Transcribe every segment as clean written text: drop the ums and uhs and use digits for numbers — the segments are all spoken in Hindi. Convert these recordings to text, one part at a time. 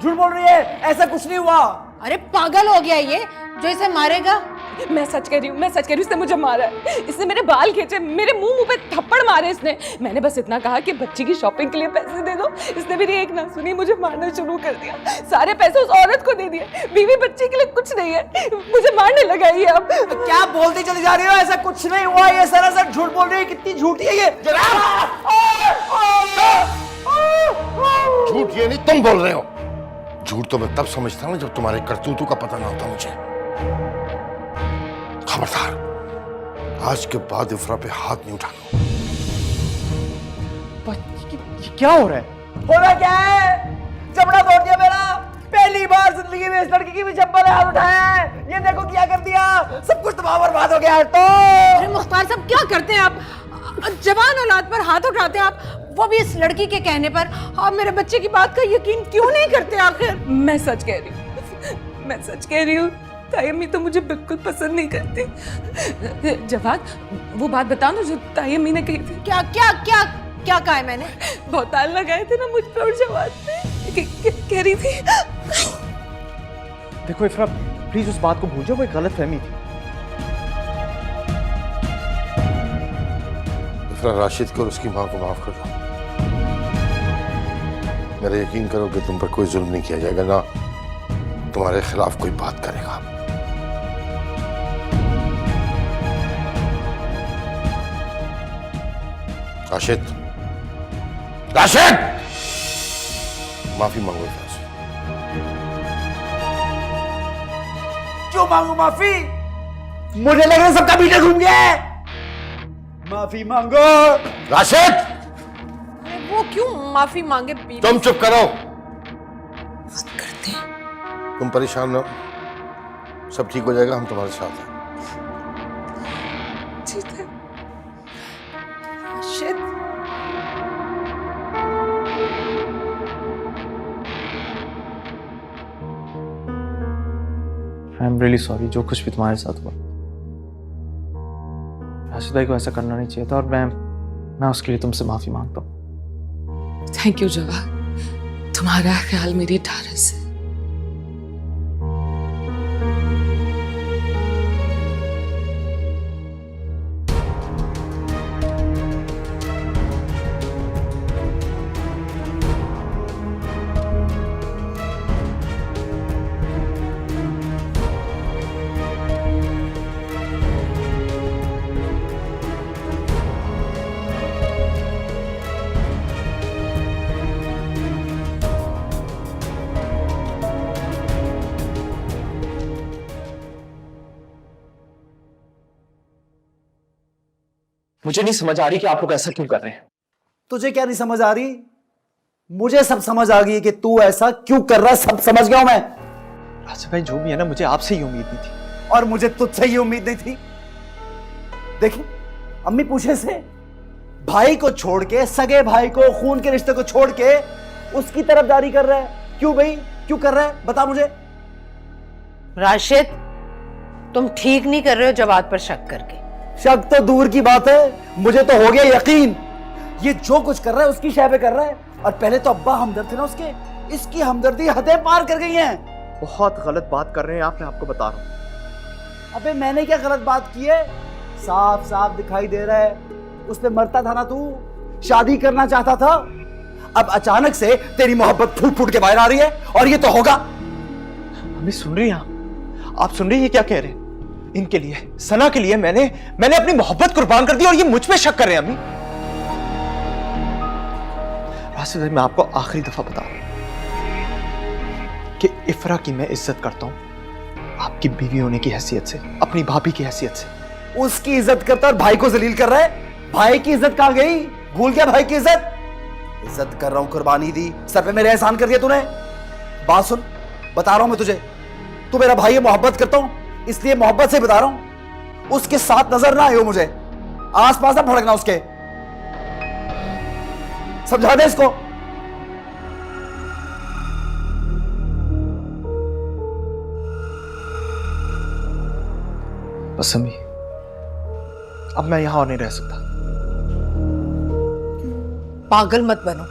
झूठ बोल रही है, ऐसा कुछ नहीं हुआ। अरे पागल हो गया ये जो इसे मारेगा। मैं सच कह रही हूँ, मैं सच कह रही हूँ, इसने मुझे मारा है, इसने मेरे बाल खींचे, मेरे मुंह पे थप्पड़ मारे इसने। मैंने बस इतना कहा कि बच्ची की शॉपिंग के लिए पैसे दे दो, इसने मेरी एक ना सुनी, मुझे मारना शुरू कर दिया। सारे पैसे उस औरत को दे दिए, बीवी बच्ची के लिए कुछ नहीं है, मुझे मारने लगा ये। अब क्या बोलती चली जा रही हो? ऐसा कुछ नहीं हुआ, ये सरासर झूठ बोल रही है। कितनी झूठी है ये। झूठ ये नहीं तुम बोल रहे हो। झूठ तो मैं तब समझता हूँ जब तुम्हारे करतूतों का पता ना होता मुझे। खबरदार, आज के बाद इफ्रा पे हाथ नहीं उठाना। क्या हो रहा है? हो रहा क्या है? जबड़ा तोड़ दिया मेरा। पहली बार जिंदगी में इस लड़की की भी चप्पल हाथ उठाया है। ये देखो क्या कर दिया, सब कुछ तबाह बर्बाद हो गया। तो अरे मुख्तार साहब क्या करते हैं आप? जवान औलाद पर हाथ उठाते हैं आप, वो भी इस लड़की के कहने पर। आप मेरे बच्चे की बात का यकीन क्यों नहीं करते आखिर? मैं सच कह रही हूँ, मैं सच कह रही हूँ। ताई अम्मी तो मुझे बिल्कुल पसंद नहीं करती। जवाद, वो बात बताओ ना जो ताई अम्मी ने कही थी। क्या क्या क्या क्या कहा है मैंने? भौताल लगाए थे ना मुझ पे और जवाद पे। कह रही थी। देखो इफ्रा, प्लीज उस बात को भूल जाओ, वो एक गलत फहमी थी। इफ्रा, राशिद को और उसकी मां को माफ कर दो। मेरा यकीन करो कि तुम पर कोई जुल्म नहीं किया जाएगा, ना तुम्हारे खिलाफ कोई बात करेगा। राशिद, राशिद, माफी मांगो इफ्रा से। क्यों मांगू माफी? मुझे लग रहा है सबका बीटा घूम गया है। माफी मांगो। राशिद, अरे वो क्यों माफी मांगे? तुम चुप करो। बात करते हैं। तुम परेशान ना हो, सब ठीक हो जाएगा, हम तुम्हारे साथ हैं। ठीक है Rashid. I am really sorry, जो कुछ भी तुम्हारे साथ हुआ। राशिद भाई को ऐसा करना नहीं चाहिए था, और मैं उसके लिए तुमसे माफी मांगता हूँ। थैंक यू जवाद, तुम्हारा ख्याल मेरी ढारस है। मुझे नहीं समझ आ रही कि आप लोग ऐसा क्यों कर रहे हैं। तुझे क्या नहीं समझ आ रही? मुझे सब समझ आ गई है कि तू ऐसा क्यों कर रहा है। सब समझ गया हूं मैं। राशिद भाई, जो भी है ना, मुझे आपसे ही उम्मीद नहीं थी। और मुझे तुझसे ही उम्मीद नहीं थी। देखिए, अम्मी पूछे से भाई को छोड़ के, सगे भाई को, खून के रिश्ते को छोड़ के उसकी तरफदारी कर रहा है। क्यों भाई, क्यों कर रहा है? बता मुझे। राशिद, तुम ठीक नहीं कर रहे हो जवाद पर शक करके। शक तो दूर की बात है, मुझे तो हो गया यकीन। ये जो कुछ कर रहा है उसकी शय पे कर रहा है। और पहले तो अब्बा हमदर्द थे ना उसके, इसकी हमदर्दी हदें पार कर गई हैं। बहुत गलत बात कर रहे हैं आप, मैं आपको बता रहा हूं। अबे मैंने क्या गलत बात की है? साफ साफ दिखाई दे रहा है उस पे मरता था ना तू, शादी करना चाहता था। अब अचानक से तेरी मोहब्बत फूट फूट के बाहर आ रही है, और ये तो होगा। अम्मी सुन रही हैं आप सुन रही है क्या कह रहे हैं? इनके लिए, सना के लिए मैंने अपनी मोहब्बत कुर्बान कर दी, और ये मुझ पे शक कर रहे हैं अम्मी। राशिद भाई, मैं आपको आखिरी दफा बता रहा हूं कि इफ्रा की मैं इज्जत करता हूं आपकी बीवी होने की हैसियत से, अपनी भाभी की हैसियत से। उसकी इज्जत करता और भाई को जलील कर रहा है। भाई की इज्जत कहां गई? भूल गया भाई की इज्जत? इज्जत कर रहा हूं, कुर्बानी दी, सर पे मेरे एहसान कर दिया तूने। बात सुन, बता रहा हूं मैं तुझे, तू मेरा भाई है, मोहब्बत करता हूं, इसलिए मोहब्बत से बता रहा हूं। उसके साथ नजर ना आयो मुझे, आस पास ना भड़कना उसके। समझा दे इसको। बस अम्मी, अब मैं यहां और नहीं रह सकता। पागल मत बनो,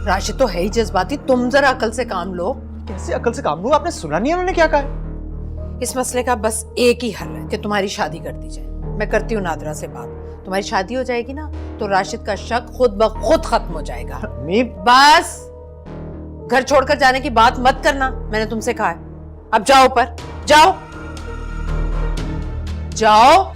राशिद तो है ही जज्बाती, तुम जरा अकल से काम लो। कैसे अकल से काम लूं? आपने सुना नहीं है उन्होंने क्या कहा है? इस मसले का बस एक ही हल है कि तुम्हारी शादी कर दी जाए। मैं करती हूँ नादरा से बात। तुम्हारी शादी हो जाएगी ना तो राशिद का शक खुद ब खुद खत्म हो जाएगा। अम्मी, बस घर छोड़कर जाने की बात मत करना, मैंने तुमसे कहा है। अब जाओ ऊपर, जाओ जाओ।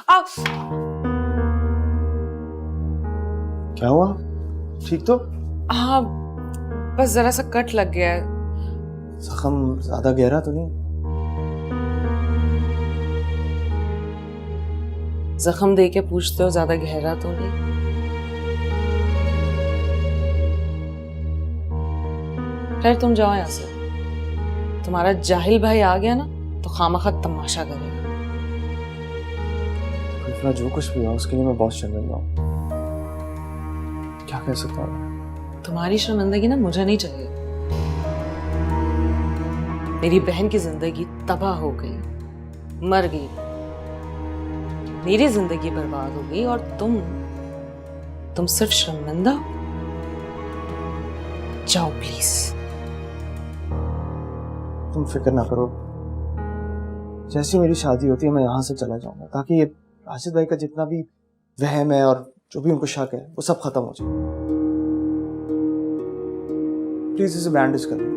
आ, क्या हुआ? ठीक तो? हाँ, बस जरा सा कट लग गया है। जख्म ज्यादा गहरा तो नहीं? जख्म दे के पूछते हो ज्यादा गहरा तो नहीं? खैर तुम जाओ यहाँ से। तुम्हारा जाहिल भाई आ गया ना तो खामखा तमाशा करेगा। इतना जो कुछ भी हुआ उसके लिए मैं बहुत शर्मिंदा हूँ। क्या कह सकता हूँ? तुम्हारी शर्मिंदगी ना मुझे नहीं चाहिए। मेरी बहन की जिंदगी तबाह हो गई, मर गई, मेरी जिंदगी बर्बाद हो गई और तुम सिर्फ शर्मिंदा हो। जाओ प्लीज। तुम फिक्र ना करो, जैसी मेरी शादी होती है मैं यहाँ से चला जाऊंगा ताकि ये राशिद भाई का जितना भी वहम है और जो भी उनको शक है वो सब खत्म हो जाए। प्लीज इसे बैंडेज कर लो।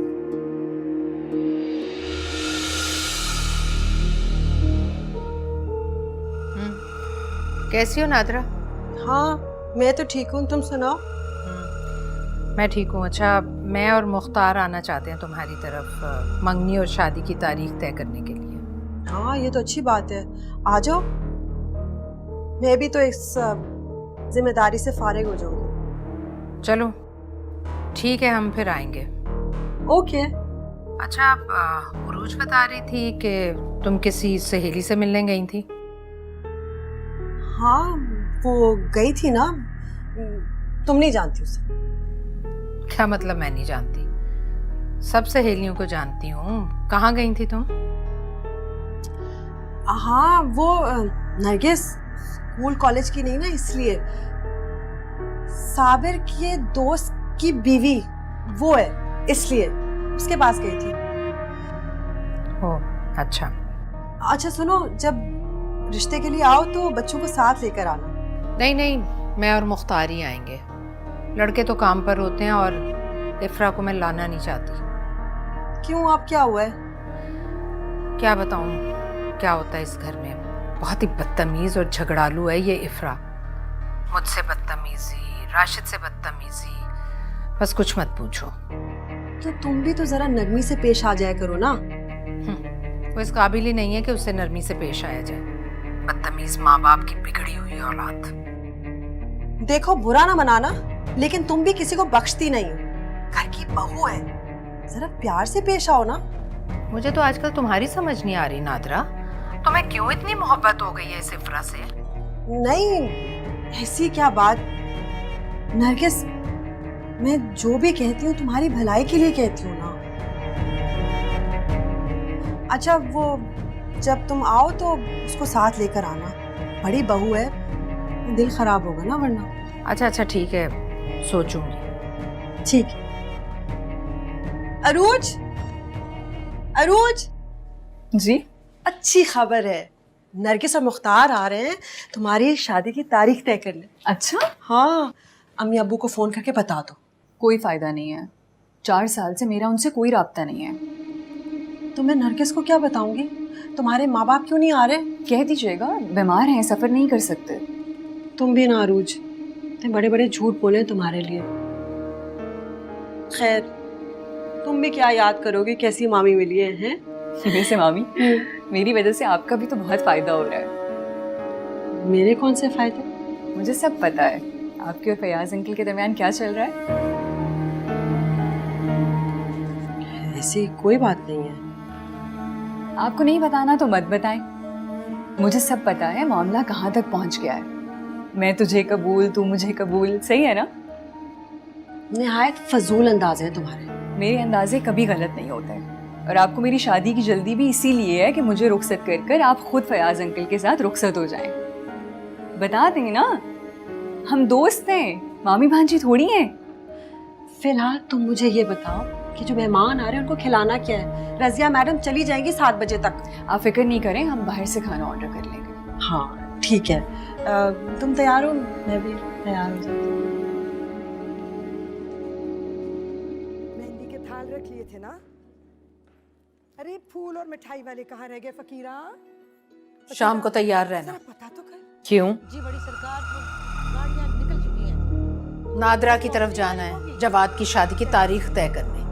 कैसी हो नादरा? हाँ मैं तो ठीक हूँ, तुम सुनाओ। मैं ठीक हूँ। अच्छा, मैं और मुख्तार आना चाहते हैं तुम्हारी तरफ मंगनी और शादी की तारीख तय करने के लिए। हाँ ये तो अच्छी बात है, आ जाओ। मैं भी तो इस जिम्मेदारी से फारिग हो जाऊंगी। चलो ठीक है, हम फिर आएंगे। ओके। अच्छा, आप उरूज बता रही थी कि तुम किसी सहेली से मिलने गई थी। हाँ वो गई थी ना, तुम नहीं जानती उसे। क्या मतलब मैं नहीं जानती? सब सहेलियों को जानती हूँ। कहाँ गई थी तुम? हाँ वो नरगिस स्कूल कॉलेज की नहीं ना, इसलिए साबिर के दोस्त की बीवी वो है, इसलिए उसके पास गई थी। ओह अच्छा। अच्छा सुनो, जब रिश्ते के लिए आओ तो बच्चों को साथ लेकर आना। नहीं नहीं, मैं और मुख्तार ही आएंगे। लड़के तो काम पर होते हैं और इफ्रा को मैं लाना नहीं चाहती। क्यों, आप क्या हुआ है? क्या बताऊं क्या होता है इस घर में। बहुत ही बदतमीज और झगड़ालू है ये इफ्रा। मुझसे बदतमीजी, राशिद से बदतमीजी, बस कुछ मत पूछो। तो तुम भी तो जरा नरमी से पेश आ जाया करो ना। वो इस काबिल ही नहीं है कि उससे नरमी से पेश आया जाए। बदतमीज माँ बाप की बिगड़ी हुई औलाद। देखो बुरा ना मनाना, लेकिन तुम भी किसी को बख्शती नहीं हो। घर की बहू है, जरा प्यार से पेश आओ ना। मुझे तो आजकल तुम्हारी समझ नहीं आ रही नादरा, तुम्हें क्यों इतनी मोहब्बत हो गई है इस इफ्रा से? नहीं ऐसी क्या बात नरगिस, मैं जो भी कहती हूँ तुम्हारी भलाई के लिए कहती हूँ ना। अच्छा वो जब तुम आओ तो उसको साथ लेकर आना, बड़ी बहू है, दिल खराब होगा ना वरना। अच्छा अच्छा ठीक है, सोचूंगी। ठीक है। अरूज, अरूज जी अच्छी खबर है, नरगिस और मुख्तार आ रहे हैं तुम्हारी शादी की तारीख तय करने। अच्छा, हाँ अम्मी अब्बू को फोन करके बता दो। कोई फायदा नहीं है, 4 साल से मेरा उनसे कोई राब्ता नहीं है। तो मैं नरगिस को क्या बताऊंगी? तुम्हारे माँ बाप क्यों नहीं आ रहे? कह दीजिएगा बीमार हैं, सफर नहीं कर सकते। तुम भी ना अरूज, इतने बड़े बड़े झूठ बोले तुम्हारे लिए। खैर तुम भी क्या याद करोगे कैसी मामी मिली हैं? वैसे मामी, मेरी वजह से आपका भी तो बहुत फायदा हो रहा है। मेरे कौन से फायदे? मुझे सब पता है आपके और फयाज अंकल के दरमियान क्या चल रहा है। ऐसी कोई बात नहीं है। आपको नहीं बताना तो मत बताएं। मुझे सब पता है मामला कहाँ तक पहुँच गया है। मैं तुझे कबूल, तू मुझे कबूल, सही है ना? निहायत फजूल अंदाज है तुम्हारे। मेरे अंदाजे कभी गलत नहीं होते हैं। और आपको मेरी शादी की जल्दी भी इसीलिए है कि मुझे रुखसत कर कर आप खुद फयाज अंकल के साथ रुखसत हो जाएं। बता दें ना, हम दोस्त हैं, मामी भांजी थोड़ी हैं। फिलहाल तुम मुझे ये बताओ कि जो मेहमान आ रहे हैं उनको खिलाना क्या है? रजिया मैडम चली जाएंगी 7 बजे तक। आप फिक्र नहीं करें, हम बाहर से खाना ऑर्डर कर लेंगे। हाँ ठीक है। तुम तैयार हो? मैं भी तैयार हो जाती हूँ। मेहंदी के थाल रख लिए थे ना? अरे फूल और मिठाई वाले कहाँ रह गए फकीरा? शाम को तैयार रहना। जरा पता तो कर। क्यों? जी बड़ी सरकार, गाड़ियाँ निकल चुकी हैं। नादरा की तरफ जाना है, जवाद की शादी की तारीख तय करने।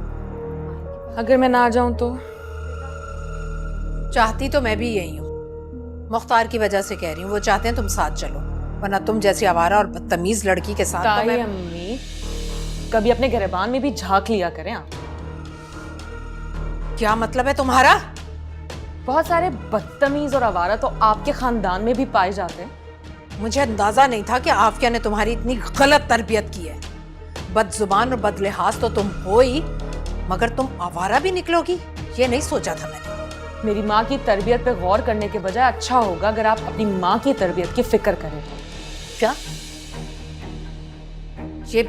अगर मैं ना जाऊं तो? चाहती तो मैं भी यही हूँ, मुख्तार की वजह से कह रही हूँ। वो चाहते हैं तुम साथ चलो, वरना तुम जैसी आवारा और बदतमीज लड़की के साथ तो ताई मैं... अम्मी, कभी अपने गिरबान में भी झांक लिया करें आप। क्या मतलब है तुम्हारा? बहुत सारे बदतमीज और आवारा तो आपके खानदान में भी पाए जाते हैं। मुझे अंदाजा नहीं था कि आफिया ने तुम्हारी इतनी गलत तरबियत की है। बदजुबान और बदलिहाज तो तुम हो ही, मगर तुम आवारा भी निकलोगी, ये नहीं सोचा था मैंने। मेरी माँ की तरबियत पे गौर करने के बजाय अच्छा होगा अगर आप अपनी माँ की तरबियत की फिक्र करें। क्या ये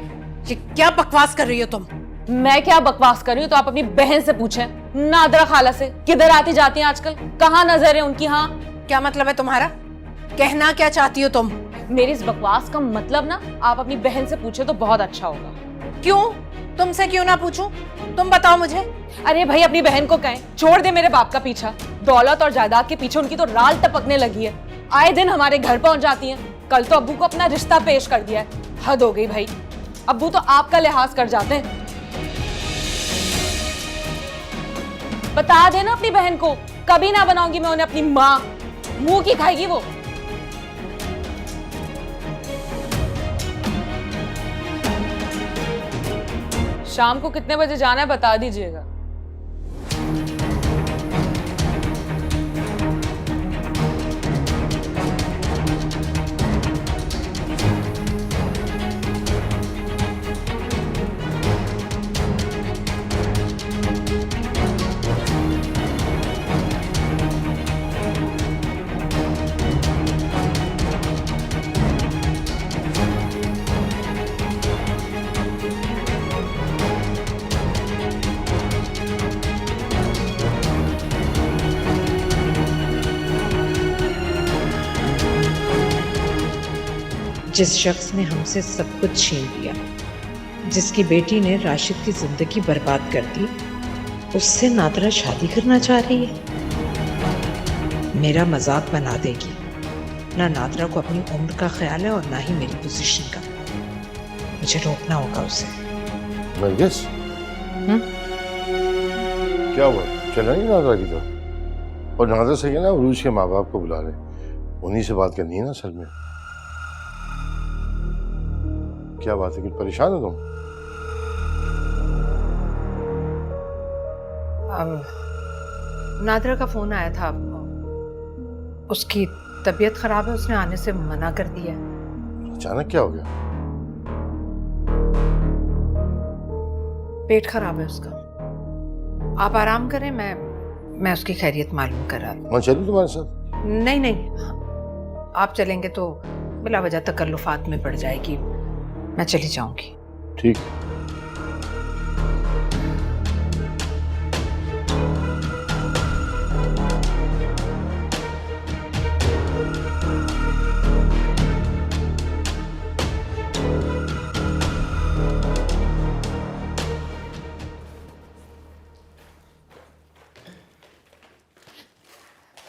क्या बकवास कर रही हो तुम? मैं क्या बकवास कर रही हूँ तो आप अपनी बहन से पूछें, नादरा खाला से। किधर आती जाती हैं आजकल, कहाँ नजर है उनकी? हाँ, क्या मतलब है तुम्हारा? कहना क्या चाहती हो तुम? मेरी इस बकवास का मतलब ना आप अपनी बहन से पूछे तो बहुत अच्छा होगा। क्यों? तुमसे क्यों ना पूछूं? तुम बताओ मुझे। अरे भाई, अपनी बहन को कहें छोड़ दे मेरे बाप का पीछा। दौलत और जायदाद के पीछे उनकी तो राल टपकने लगी है। आए दिन हमारे घर पहुंच जाती हैं। कल तो अब्बू को अपना रिश्ता पेश कर दिया है। हद हो गई भाई, अब्बू तो आपका लिहाज कर जाते हैं। बता देना अपनी बहन को, कभी ना बनाऊंगी मैं उन्हें अपनी माँ। मुंह की खाएगी वो। शाम को कितने बजे जाना है बता दीजिएगा। जिस शख्स ने हमसे सब कुछ छीन लिया, जिसकी बेटी ने राशिद की जिंदगी बर्बाद कर दी, उससे नादरा शादी करना चाह रही है। मेरा मजाक बना देगी। ना नादरा को अपनी उम्र का ख्याल है और ना ही मेरी पोजीशन का। मुझे रोकना होगा उसे। नरगिस, क्या हुआ? चला नहीं नादरा की तरफ? और नादरा से क्या ना, उरूज के माँ बाप को बुला रहे, उन्हीं से बात करनी है ना असल में। क्या बात है, कुछ परेशान हो तुम? नादरा का फोन आया था, उसकी तबीयत खराब है, उसने आने से मना कर दिया। अचानक क्या हो गया? पेट खराब है उसका। आप आराम करें, मैं उसकी खैरियत मालूम करा दूं। मैं चलूं तुम्हारे साथ? नहीं नहीं, आप चलेंगे तो बिला वजह तकल्लुफात में पड़ जाएगी। मैं चली जाऊंगी। ठीक।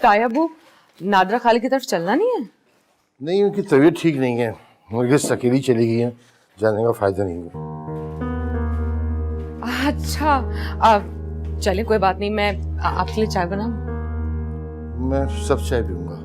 तायाबू, नादरा खाली की तरफ चलना नहीं है? नहीं, उनकी तबीयत ठीक नहीं है। नरगिस अकेली चली गई है, जाने का फायदा नहीं है। अच्छा, चले कोई बात नहीं, मैं आपके लिए चाय बनाऊं? मैं सब चाय पीऊंगा।